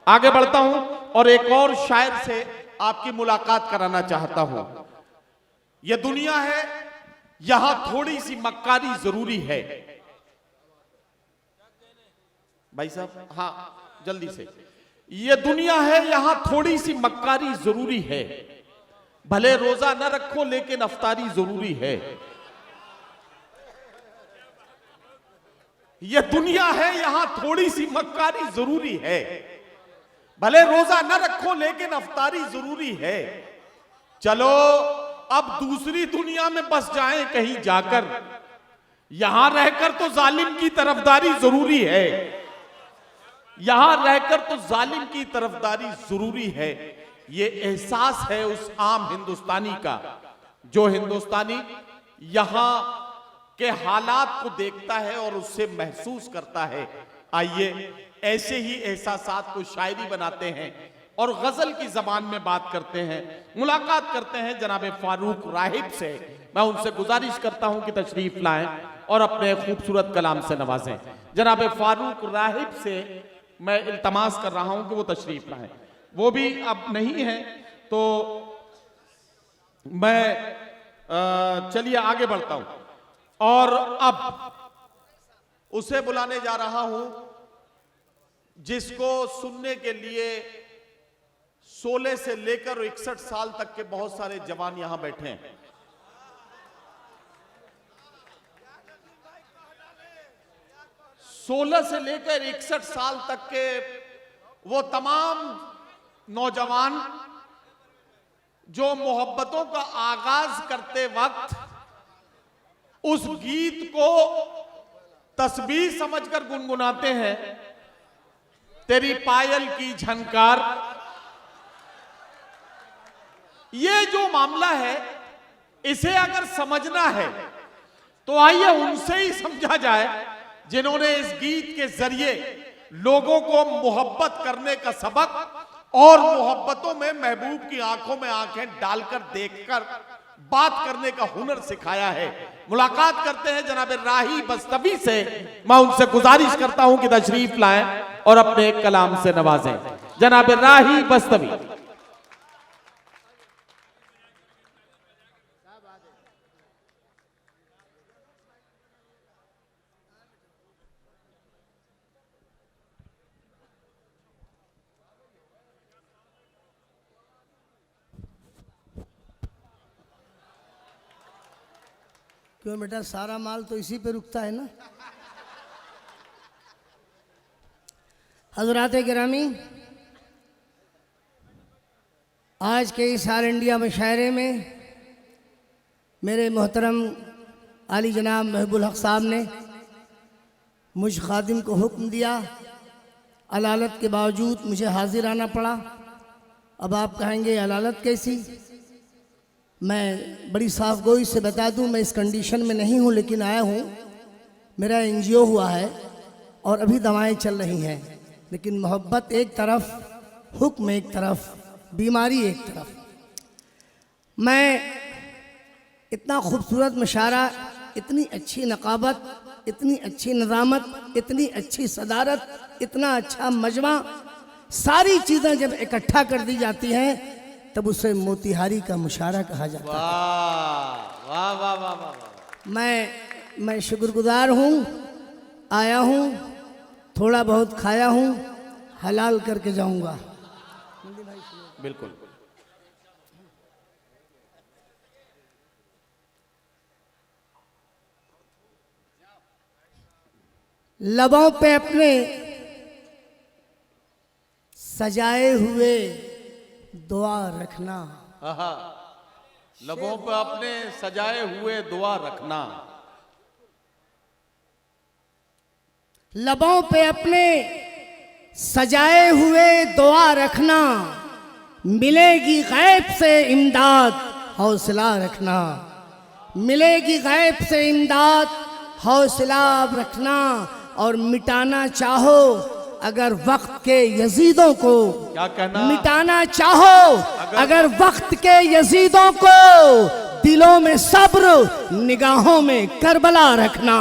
आगे बढ़ता हूं और एक और शायर से आपकी मुलाकात कराना चाहता हूं। यह दुनिया है, यहां थोड़ी सी मक्कारी जरूरी है। भाई साहब, हाँ जल्दी से। यह दुनिया है, यहां थोड़ी सी मक्कारी जरूरी है। भले रोजा न रखो लेकिन अफ्तारी जरूरी है। यह दुनिया है, यहां थोड़ी सी मक्कारी जरूरी है। भले रोजा न रखो लेकिन अफ्तारी जरूरी है। चलो अब दूसरी दुनिया में बस जाएं कहीं जाकर, यहां रहकर तो जालिम की तरफदारी जरूरी है। यहां रहकर तो जालिम की तरफदारी जरूरी है। ये एहसास है उस आम हिंदुस्तानी का जो हिंदुस्तानी यहां के हालात को देखता है और उससे महसूस करता है। आइए ऐसे ही एहसासात को शायरी बनाते हैं और गजल की जबान में बात करते हैं। मुलाकात करते हैं जनाब फारूक राहिब से। मैं उनसे गुजारिश करता हूं कि तशरीफ लाएं और अपने खूबसूरत कलाम से नवाजें। जनाब फारूक राहिब से मैं इल्तमास कर रहा हूं कि वो तशरीफ लाएं। वो भी अब नहीं है तो मैं चलिए आगे बढ़ता हूं और अब उसे बुलाने जा रहा हूं जिसको सुनने के लिए 16 से लेकर 61 साल तक के बहुत सारे जवान यहां बैठे हैं। सोलह से लेकर 61 साल तक के वो तमाम नौजवान जो मोहब्बतों का आगाज करते वक्त उस गीत को तस्बीह समझकर गुनगुनाते हैं। तेरी पायल की झनकार, ये जो मामला है इसे अगर समझना है तो आइए उनसे ही समझा जाए जिन्होंने इस गीत के जरिए लोगों को मोहब्बत करने का सबक और मोहब्बतों में महबूब की आंखों में आंखें डालकर देखकर बात करने का हुनर सिखाया है। मुलाकात करते हैं जनाब राही बस्तवी से। मैं उनसे गुजारिश करता हूं कि तशरीफ लाएं और अपने कलाम से नवाजें। जनाब राही बस्तवी। क्यों बेटा, सारा माल तो इसी पे रुकता है ना। हजरात गिरामी, आज के इस ऑल इंडिया मुशायरे में मेरे मोहतरम आली जनाब महबूल हक साहब ने मुझ खादिम को हुक्म दिया, अलालत के बावजूद मुझे हाजिर आना पड़ा। अब आप कहेंगे अलालत कैसी? मैं बड़ी साफ गोई से बता दूं, मैं इस कंडीशन में नहीं हूं लेकिन आया हूं। मेरा एनजीओ हुआ है और अभी दवाएं चल रही हैं, लेकिन मोहब्बत एक तरफ, हुक्म एक तरफ, बीमारी एक तरफ। मैं इतना खूबसूरत मुशायरा, इतनी अच्छी नकाबत, इतनी अच्छी निज़ामत, इतनी अच्छी सदारत, इतना अच्छा मजमा, सारी चीज़ें जब इकट्ठा कर दी जाती हैं तब उसे मोतिहारी का मुशायरा कहा जाता है। वाह वाह वाह वाह। मैं शुक्रगुजार हूँ, आया हूँ, थोड़ा बहुत खाया हूँ, हलाल करके जाऊँगा। बिल्कुल। लबों पे अपने सजाए हुए दुआ रखना। लबों पे अपने सजाए हुए दुआ रखना। लबों पे अपने सजाए हुए दुआ रखना, मिलेगी गैब से इमदाद, हौसला रखना। मिलेगी गैब से इमदाद, हौसला रखना। और मिटाना चाहो अगर वक्त के यजीदों को, क्या कहना? मिटाना चाहो अगर वक्त के यजीदों को, दिलों में सब्र, निगाहों में करबला रखना।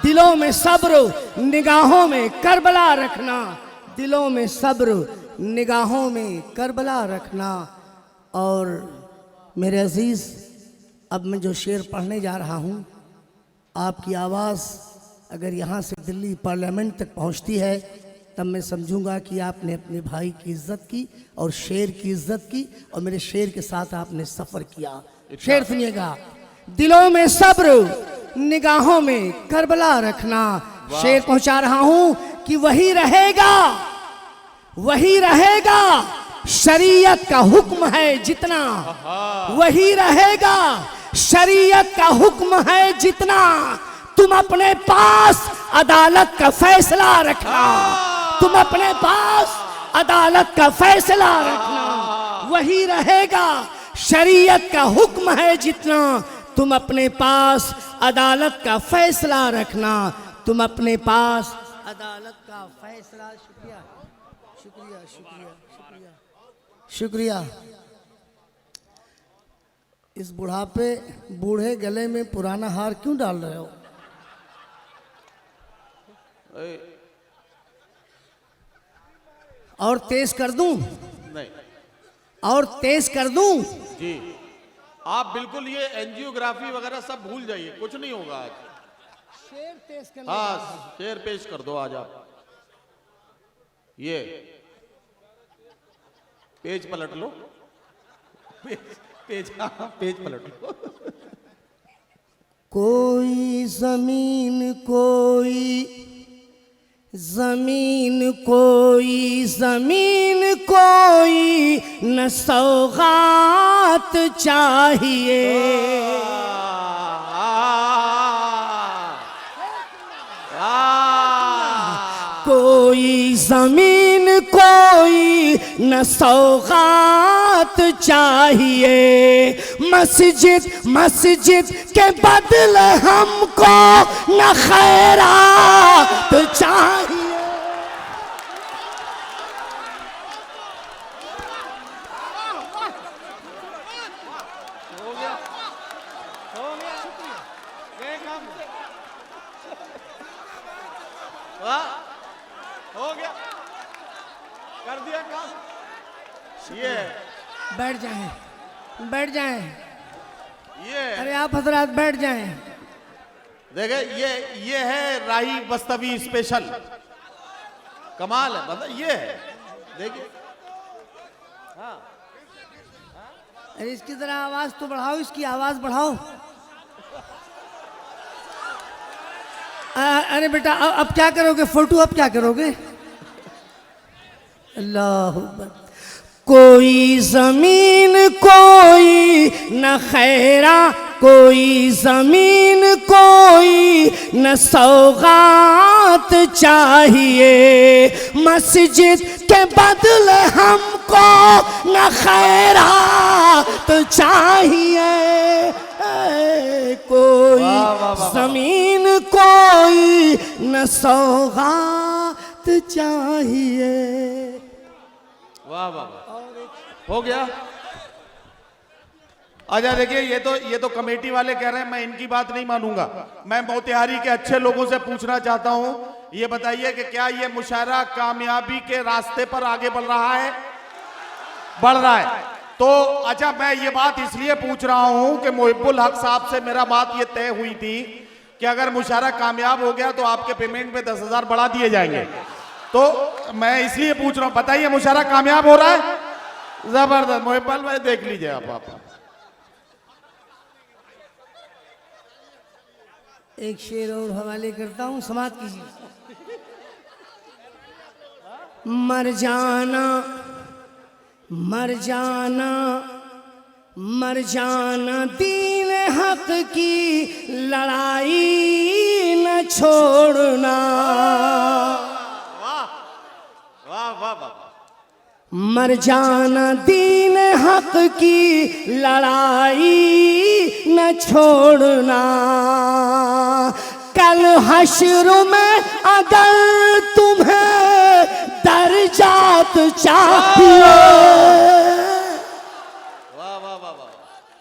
दिलों में सब्र, निगाहों में करबला रखना। दिलों में सब्र, निगाहों में करबला रखना। और मेरे अजीज़, अब मैं जो शेर पढ़ने जा रहा हूँ, आपकी आवाज़ अगर यहाँ से दिल्ली पार्लियामेंट तक पहुँचती है तब मैं समझूंगा कि आपने अपने भाई की इज्जत की और शेर की इज्जत की, और मेरे शेर के साथ आपने सफ़र किया। शेर सुनिएगा। दिलों में सब्र, निगाहों में करबला रखना। शेर पहुंचा रहा हूं कि वही रहेगा, वही रहेगा, शरीयत का हुक्म है जितना, वही रहेगा, शरीयत का हुक्म है जितना। तुम अपने पास अदालत का फैसला रखना, तुम अपने पास अदालत का फैसला रखना। वही रहेगा, शरीयत का हुक्म है जितना। तुम अपने पास अदालत का फैसला रखना, तुम अपने पास अदालत का फैसला। शुक्रिया शुक्रिया शुक्रिया शुक्रिया शुक्रिया। इस बुढ़ापे बूढ़े गले में पुराना हार क्यों डाल रहे हो? और तेज कर दूं? नहीं। और तेज कर दूं? जी, आप बिल्कुल ये एंजियोग्राफी वगैरह सब भूल जाइए, कुछ नहीं होगा आज। शेर तेज करने हाँ, शेर पेश कर दो आज आप। ये पेज पलट लो, पेज पलट लो। कोई जमीन, कोई जमीन, कोई जमीन, कोई न सौगात चाहिए। कोई जमीन, कोई न सौगात चाहिए। मस्जिद मस्जिद के बदले हमको न खैरात चाहिए। हो गया, कर दिया काम। ये बैठ जाएं, बैठ जाएं। ये अरे आप हजरात बैठ जाएं। देखे, ये है राही बस्तवी स्पेशल। कमाल है, मतलब ये है, देखिए। हाँ, अरे इसकी तरह आवाज तो बढ़ाओ, इसकी आवाज बढ़ाओ। अरे बेटा, अब क्या करोगे? फोटो अब क्या करोगे? अल्लाह अकबर। कोई जमीन, कोई न खैरा, कोई जमीन, कोई न सौगात चाहिए। मस्जिद के बदले हमको न खैरात चाहिए। कोई जमीन, कोई न सौगात चाहिए। वाह वाह, हो गया। अच्छा देखिए, ये तो कमेटी वाले कह रहे हैं, मैं इनकी बात नहीं मानूंगा। मैं मोतिहारी के अच्छे लोगों से पूछना चाहता हूं, ये बताइए कि क्या ये मुशायरा कामयाबी के रास्ते पर आगे बढ़ रहा है? बढ़ रहा है। तो अच्छा, मैं ये बात इसलिए पूछ रहा हूं कि मोहिब्बुल हक साहब से मेरा बात ये तय हुई थी कि अगर मुशायरा कामयाब हो गया तो आपके पेमेंट में 10,000 बढ़ा दिए जाएंगे। तो मैं इसलिए पूछ रहा हूं, बताइए मुशायरा कामयाब हो रहा है? जबरदस्त। मोहिब्बुल भाई देख लीजिए आप। एक शेर और हवाले करता हूं, समाप्त कीजिए। मर जाना, मर जाना, मर जाना, दीन हक की लड़ाई न छोड़ना। वाह वाह वाह वाह। मर जाना, दीन हक की लड़ाई न छोड़ना। कल हश्र में अगर तुम्हें दर्जात चाहिए, वाह वाह वाह वाह।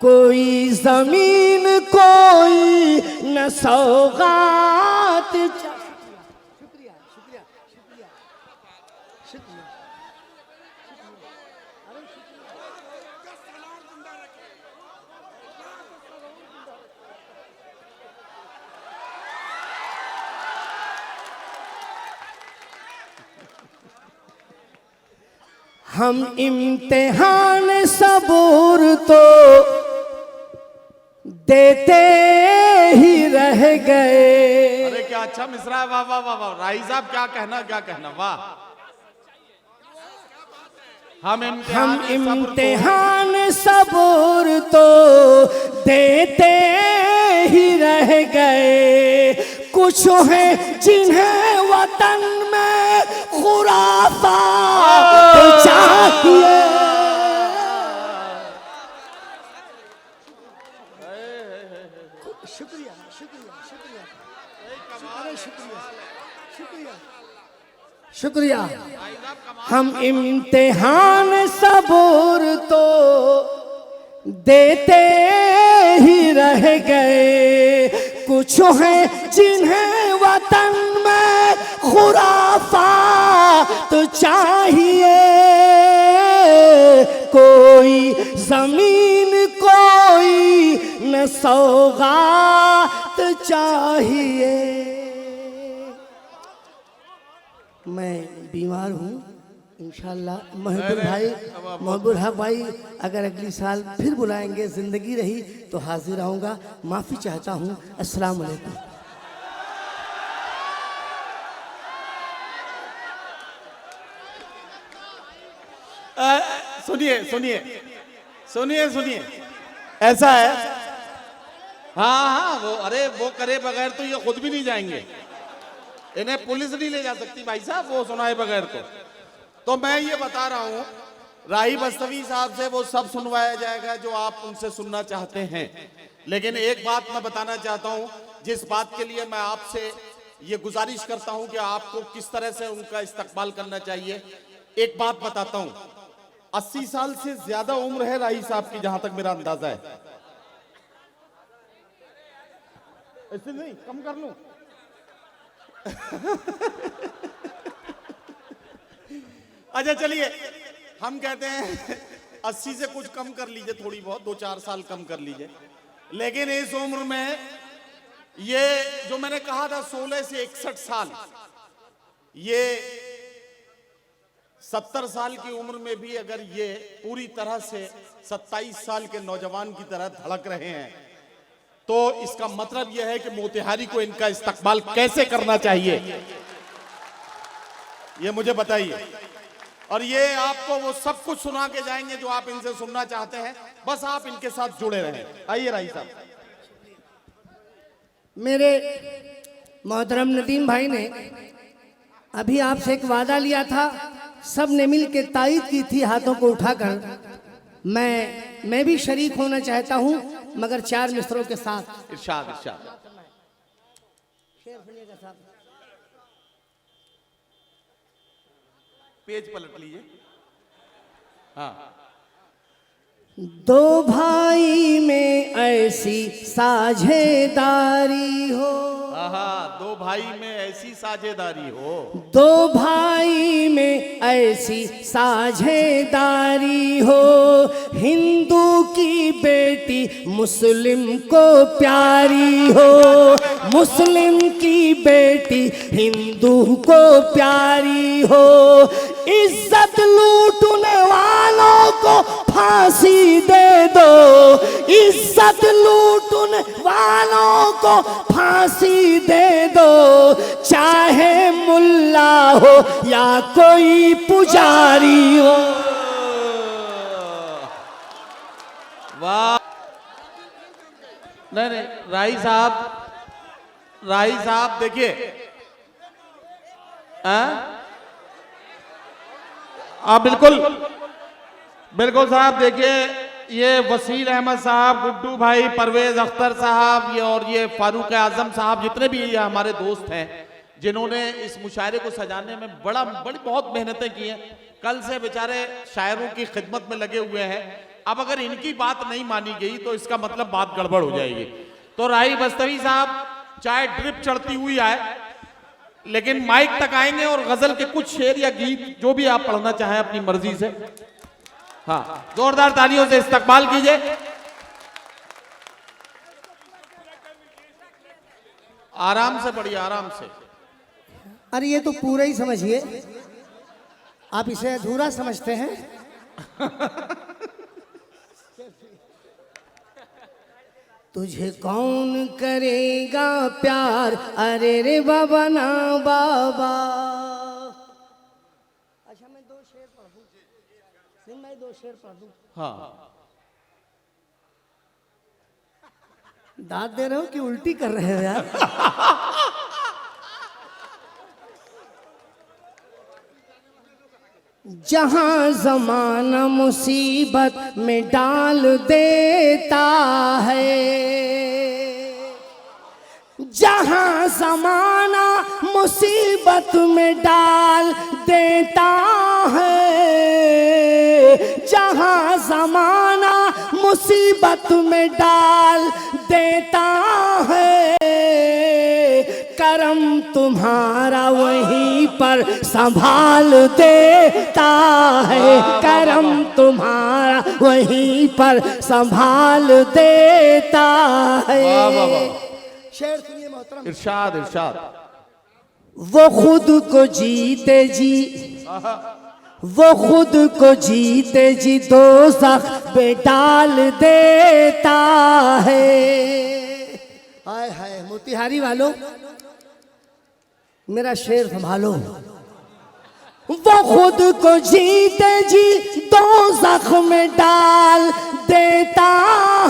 कोई जमीन, कोई न सौगात चाहिए। शुक्रिया शुक्रिया शुक्रिया शुक्रिया। हम इम्तिहान सबूर तो देते ही रह गए। अरे क्या अच्छा मिसरा है, वाह वाह वाह वाह। राही साहब क्या कहना, वाह। हम इम्तिहान सबूर तो देते ही रह गए। कुछ है जिन्हें वतन में खुराफात चाहिए। शुक्रिया शुक्रिया शुक्रिया शुक्रिया शुक्रिया। हम इम्तिहान सबूर तो देते ही रह गए। कुछ है जिन्हें वतन में खुराफात चाहिए। कोई जमीन कोई न सौगात चाहिए। मैं बीमार हूँ, इंशाल्लाह महबूब हक भाई अगर अगली साल फिर बुलाएंगे, जिंदगी रही तो हाजिर आऊँगा। माफ़ी चाहता हूँ। अस्सलाम वालेकुम। सुनिए, ऐसा है। हाँ, वो करे बगैर तो ये खुद भी नहीं जाएंगे। इन्हें पुलिस नहीं ले जा सकती भाई साहब, वो सुनाए बगैर तो मैं ये बता रहा हूं, राही बस्तवी साहब से वो सब सुनवाया जाएगा जो आप उनसे सुनना चाहते हैं। लेकिन एक बात मैं बताना चाहता हूं, जिस बात के लिए मैं आपसे ये गुजारिश करता हूं कि आपको किस तरह से उनका इस्तकबाल करना चाहिए। एक बात बताता हूं, 80 साल से ज्यादा उम्र है राही साहब की, जहां तक मेरा अंदाजा है। ऐसे नहीं, कम कर लूं? अच्छा चलिए, हम कहते हैं 80 से कुछ कम कर लीजिए, थोड़ी बहुत 2-4 साल कम कर लीजिए। लेकिन इस उम्र में ये जो मैंने कहा था 16 से 61 साल, ये 70 साल की उम्र में भी अगर ये पूरी तरह से 27 साल के नौजवान की तरह धड़क रहे हैं, तो इसका मतलब यह है कि मोतिहारी को इनका इस्तकबाल कैसे करना चाहिए, ये मुझे बताइए। और ये आपको वो सब कुछ सुना के जाएंगे जो आप इनसे सुनना चाहते हैं। बस आप इनके साथ जुड़े रहें। आइए राही साहब। मेरे मोहतरम नदीम भाई ने अभी आपसे एक वादा लिया था, सब ने मिल के तायीद की थी हाथों को उठाकर। मैं भी शरीक होना चाहता हूं, मगर 4 मिसरों के साथ। इरशाद। पेज पलट लीजिए। हाँ। दो भाई में ऐसी साझेदारी हो। दो भाई में ऐसी साझेदारी हो। दो भाई में ऐसी साझेदारी हो। हिंदू की बेटी मुस्लिम को प्यारी हो। मुस्लिम की बेटी हिंदू को प्यारी हो। इज्जत लूटने वालों को फांसी दे दो। इज्जत लूटने वालों को फांसी दे दो। चाहे मुल्ला हो या कोई पुजारी हो। वाह। नहीं, राही साहब देखिए, बिल्कुल साहब, देखिए ये वसील अहमद साहब, गुड्डू भाई, परवेज अख्तर साहब, ये और ये फारूक आजम साहब, जितने भी ये हमारे दोस्त हैं जिन्होंने इस मुशायरे को सजाने में बड़ी बहुत मेहनतें की हैं। कल से बेचारे शायरों की खिदमत में लगे हुए हैं। अब अगर इनकी बात नहीं मानी गई तो इसका मतलब बात गड़बड़ हो जाएगी। तो राही बस्तवी साहब चाहे ड्रिप चढ़ती हुई आए, लेकिन माइक तक आएंगे और गजल के कुछ शेर या गीत जो भी आप पढ़ना चाहें अपनी मर्जी से। हाँ, जोरदार तालियों से इस्तकबाल कीजिए। आराम से पढ़िए, आराम से। अरे ये तो पूरा ही समझिए, आप इसे अधूरा समझते हैं? तुझे कौन करेगा प्यार, अरे रे बाबा ना बाबा। अच्छा मैं 2 शेर पढ़ दूं? नहीं मैं 2 शेर पढ़ दूं? हाँ दाद दे रहे हो कि उल्टी कर रहे हो यार? जहां जमाना मुसीबत में डाल देता है, जहां जमाना मुसीबत में डाल देता है, जहां जमाना मुसीबत में डाल देता है, करम तुम्हारा वहीं पर संभाल देता है, करम तुम्हारा वहीं पर संभाल देता है। वाह वाह वाह, शेर सुनिए मोहतरम। इरशाद इरशाद। वो खुद को जीते जी, वो खुद को जीते जी दोज़ख में डाल देता है। हाय हाय मोतिहारी वालों, मेरा शेर संभालो। वो खुद को जीते जी दोज़ख में डाल देता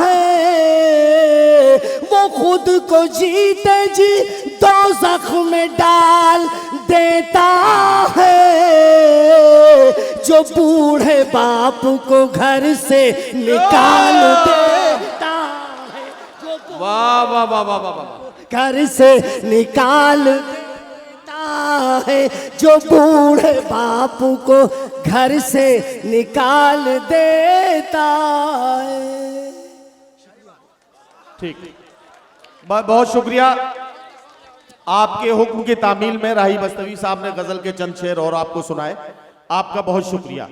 है, वो खुद को जीते जी दोज़ख में डाल देता है, जो बूढ़े बाप को घर से निकाल देता है, जो वाह वाह वाह वाह वाह वाह। घर से निकाल देता है, जो बूढ़े बाप को घर से निकाल देता है। ठीक, बहुत शुक्रिया। आपके हुक्म की तामील में राही बस्तवी साहब ने गजल के चंद शेर और आपको सुनाए। आपका बहुत शुक्रिया।